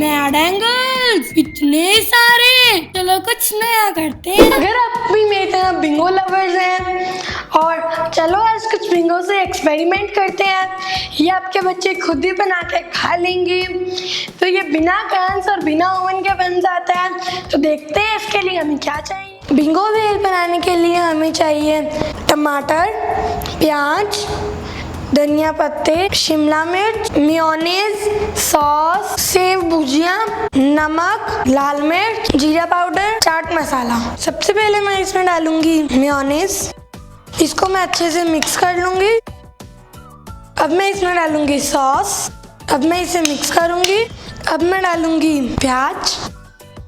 Mad angles इतने सारे, चलो कुछ नया करते हैं। अगर आप भी मेरी तरह बिंगो लवर्स हैं और चलो आज कुछ बिंगो से एक्सपेरिमेंट करते हैं, ये आपके बच्चे खुद ही बना के खा लेंगे। तो ये बिना कैंस और बिना ओवन के बन जाता है। तो देखते हैं इसके लिए हमें क्या चाहिए। बिंगो भेल बनाने के लिए हमें चाहिए टमाटर, प्याज, धनिया पत्ते, शिमला मिर्च, मेयोनेज, सॉस, सेव भुजिया, नमक, लाल मिर्च, जीरा पाउडर, चाट मसाला। सबसे पहले मैं इसमें डालूंगी मेयोनेज, इसको मैं अच्छे से मिक्स कर लूंगी। अब मैं इसमें डालूंगी सॉस, अब मैं इसे मिक्स करूंगी। अब मैं डालूंगी प्याज,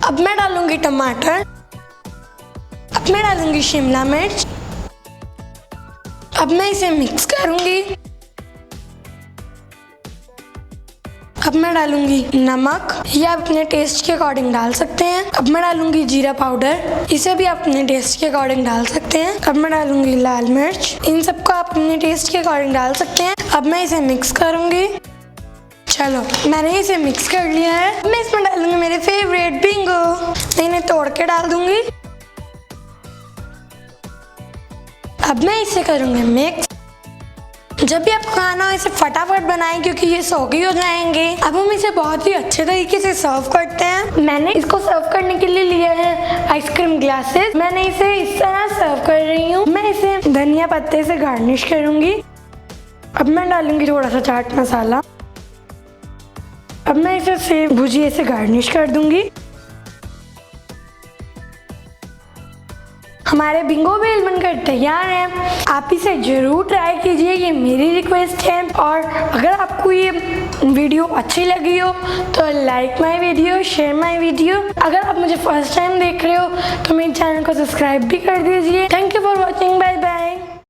अब मैं डालूंगी टमाटर, अब मैं डालूंगी शिमला मिर्च, अब मैं इसे मिक्स करूंगी। अब मैं डालूंगी नमक, ये आप अपने टेस्ट के अकॉर्डिंग डाल सकते हैं। अब मैं डालूंगी जीरा पाउडर, इसे भी आप अपने टेस्ट के अकॉर्डिंग डाल सकते हैं। अब मैं डालूंगी लाल मिर्च, इन सबको आप अपने टेस्ट के अकॉर्डिंग डाल सकते हैं। अब मैं इसे मिक्स करूंगी। चलो मैंने इसे मिक्स कर लिया है। मैं इसमें डालूंगी मेरे फेवरेट बिंगो, मैं इन्हें तोड़ के डाल दूंगी। अब मैं इसे करूंगी मिक्स। जब भी आपको खाना हो इसे फटाफट बनाएं क्योंकि ये सौगी हो जाएंगे। अब हम इसे बहुत ही अच्छे तरीके से सर्व करते हैं। मैंने इसको सर्व करने के लिए लिया है आइसक्रीम ग्लासेस। मैंने इसे इस तरह सर्व कर रही हूँ। मैं इसे धनिया पत्ते से गार्निश करूंगी। अब मैं डालूंगी थोड़ा सा चाट मसाला। अब मैं इसे सेव भुजिया से गार्निश कर दूंगी। हमारे बिंगो भेल बनकर तैयार है। आप इसे जरूर ट्राई कीजिए, ये मेरी रिक्वेस्ट है। और अगर आपको ये वीडियो अच्छी लगी हो तो like my video, share my video. अगर आप मुझे फर्स्ट टाइम देख रहे हो तो मेरे चैनल को सब्सक्राइब भी कर दीजिए। Thank you for watching, bye bye.